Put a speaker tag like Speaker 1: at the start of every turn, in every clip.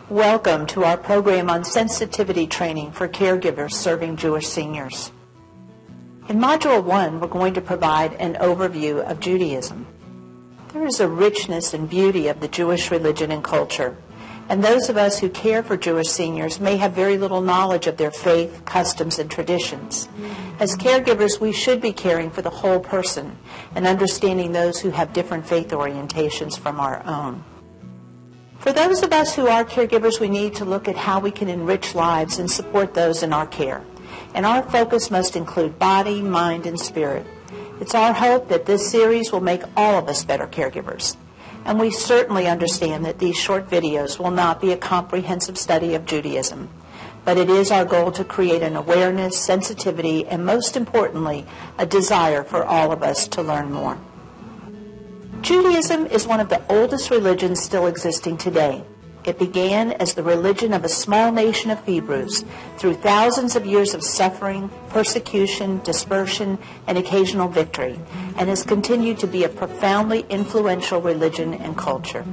Speaker 1: Welcome to our program on sensitivity training for caregivers serving Jewish seniors. In Module 1, we're going to provide an overview of Judaism. There is a richness and beauty of the Jewish religion and culture, and those of us who care for Jewish seniors may have very little knowledge of their faith, customs, and traditions. As caregivers, we should be caring for the whole person and understanding those who have different faith orientations from our own. For those of us who are caregivers, we need to look at how we can enrich lives and support those in our care. And our focus must include body, mind, and spirit. It's our hope that this series will make all of us better caregivers. And we certainly understand that these short videos will not be a comprehensive study of Judaism. But it is our goal to create an awareness, sensitivity, and most importantly, a desire for all of us to learn more. Judaism is one of the oldest religions still existing today. It began as the religion of a small nation of Hebrews through thousands of years of suffering, persecution, dispersion, and occasional victory, and has continued to be a profoundly influential religion and culture.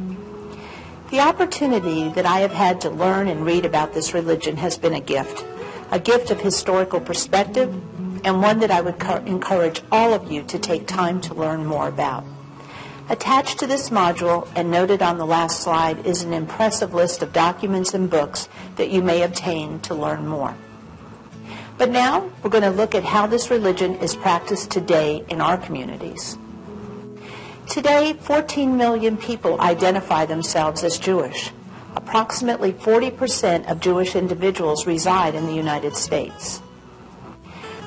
Speaker 1: The opportunity that I have had to learn and read about this religion has been a gift of historical perspective, and one that I would encourage all of you to take time to learn more about. Attached to this module and noted on the last slide is an impressive list of documents and books that you may obtain to learn more. But now we're going to look at how this religion is practiced today in our communities. Today, 14 million people identify themselves as Jewish. Approximately 40% of Jewish individuals reside in the United States.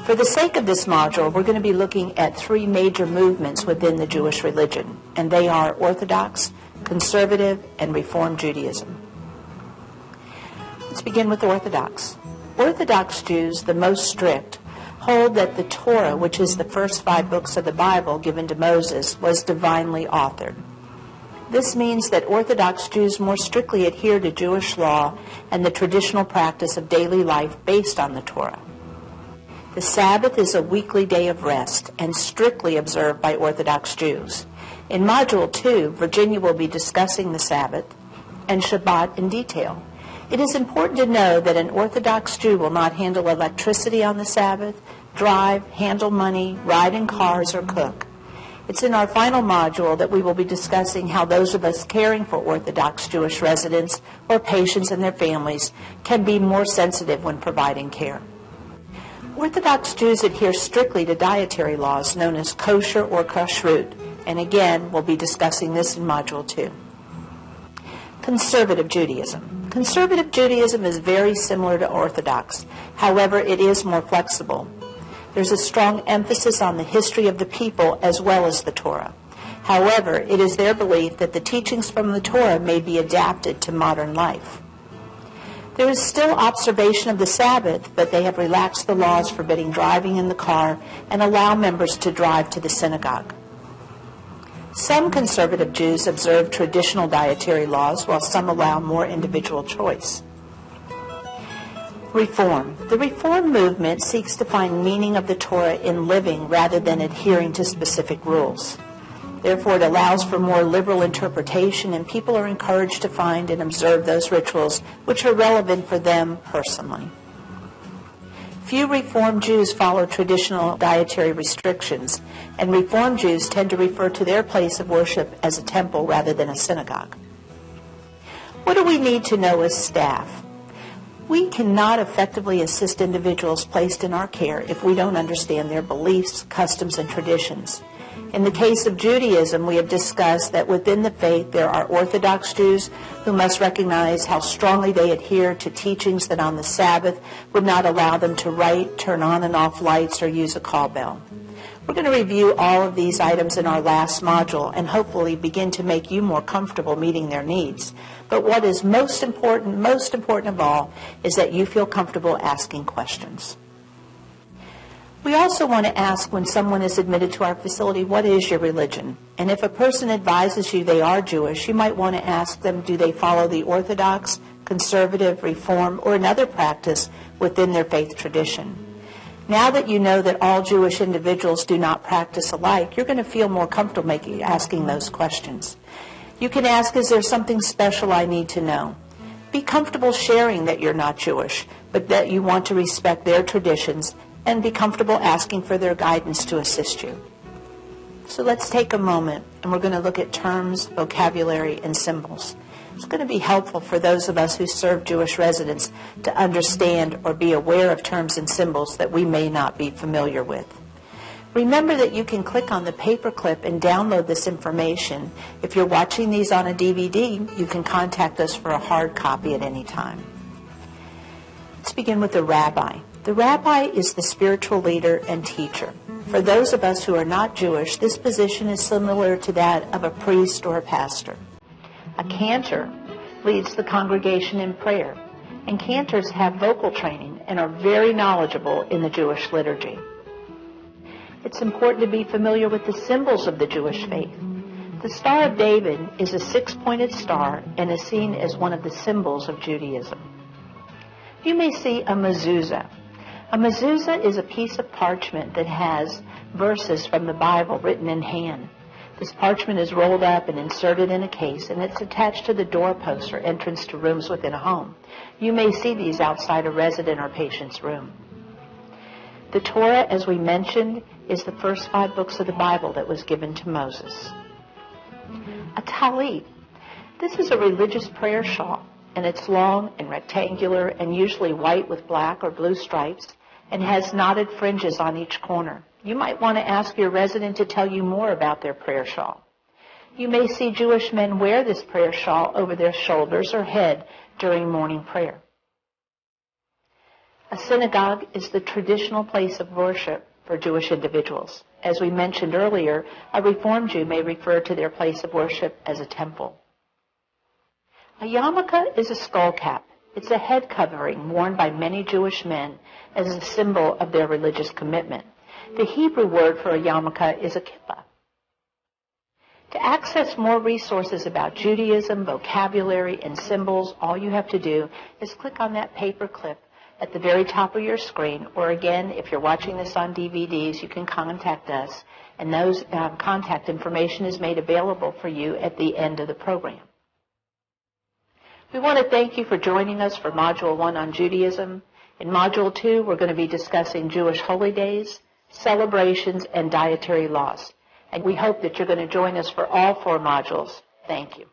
Speaker 1: For the sake of this module, we're going to be looking at three major movements within the Jewish religion, and they are Orthodox, Conservative, and Reform Judaism. Let's begin with Orthodox. Orthodox Jews, the most strict, hold that the Torah, which is the first 5 books of the Bible given to Moses, was divinely authored. This means that Orthodox Jews more strictly adhere to Jewish law and the traditional practice of daily life based on the Torah. The Sabbath is a weekly day of rest and strictly observed by Orthodox Jews. In Module 2, Virginia will be discussing the Sabbath and Shabbat in detail. It is important to know that an Orthodox Jew will not handle electricity on the Sabbath, drive, handle money, ride in cars, or cook. It's in our final module that we will be discussing how those of us caring for Orthodox Jewish residents or patients and their families can be more sensitive when providing care. Orthodox Jews adhere strictly to dietary laws known as kosher or kashrut, and again, we'll be discussing this in Module 2. Conservative Judaism. Conservative Judaism is very similar to Orthodox. However, it is more flexible. There's a strong emphasis on the history of the people as well as the Torah. However, it is their belief that the teachings from the Torah may be adapted to modern life. There is still observation of the Sabbath, but they have relaxed the laws forbidding driving in the car and allow members to drive to the synagogue. Some conservative Jews observe traditional dietary laws, while some allow more individual choice. Reform. The Reform movement seeks to find meaning of the Torah in living rather than adhering to specific rules. Therefore, it allows for more liberal interpretation, and people are encouraged to find and observe those rituals which are relevant for them personally. Few Reform Jews follow traditional dietary restrictions, and Reform Jews tend to refer to their place of worship as a temple rather than a synagogue. What do we need to know as staff? We cannot effectively assist individuals placed in our care if we don't understand their beliefs, customs, and traditions. In the case of Judaism, we have discussed that within the faith there are Orthodox Jews who must recognize how strongly they adhere to teachings that on the Sabbath would not allow them to write, turn on and off lights, or use a call bell. We're going to review all of these items in our last module and hopefully begin to make you more comfortable meeting their needs. But what is most important of all, is that you feel comfortable asking questions. We also want to ask when someone is admitted to our facility, what is your religion? And if a person advises you they are Jewish, you might want to ask them, do they follow the Orthodox, Conservative, Reform, or another practice within their faith tradition? Now that you know that all Jewish individuals do not practice alike, you're going to feel more comfortable asking those questions. You can ask, is there something special I need to know? Be comfortable sharing that you're not Jewish, but that you want to respect their traditions, and be comfortable asking for their guidance to assist you. So let's take a moment, and we're going to look at terms, vocabulary, and symbols. It's going to be helpful for those of us who serve Jewish residents to understand or be aware of terms and symbols that we may not be familiar with. Remember that you can click on the paperclip and download this information. If you're watching these on a DVD, you can contact us for a hard copy at any time. Let's begin with the rabbi. The rabbi is the spiritual leader and teacher. For those of us who are not Jewish, this position is similar to that of a priest or a pastor. A cantor leads the congregation in prayer, and cantors have vocal training and are very knowledgeable in the Jewish liturgy. It's important to be familiar with the symbols of the Jewish faith. The Star of David is a six-pointed star and is seen as one of the symbols of Judaism. You may see a mezuzah. A mezuzah is a piece of parchment that has verses from the Bible written in hand. This parchment is rolled up and inserted in a case, and it's attached to the doorpost or entrance to rooms within a home. You may see these outside a resident or patient's room. The Torah, as we mentioned, is the first 5 books of the Bible that was given to Moses. A talit. This is a religious prayer shawl, and it's long and rectangular and usually white with black or blue stripes and has knotted fringes on each corner. You might want to ask your resident to tell you more about their prayer shawl. You may see Jewish men wear this prayer shawl over their shoulders or head during morning prayer. A synagogue is the traditional place of worship for Jewish individuals. As we mentioned earlier, a Reformed Jew may refer to their place of worship as a temple. A yarmulke is a skull cap. It's a head covering worn by many Jewish men as a symbol of their religious commitment. The Hebrew word for a yarmulke is a kippah. To access more resources about Judaism, vocabulary, and symbols, all you have to do is click on that paper clip at the very top of your screen, or again, if you're watching this on DVDs, you can contact us, and those contact information is made available for you at the end of the program. We want to thank you for joining us for Module 1 on Judaism. In Module 2, we're going to be discussing Jewish holy days, celebrations, and dietary laws. And we hope that you're going to join us for all 4 modules. Thank you.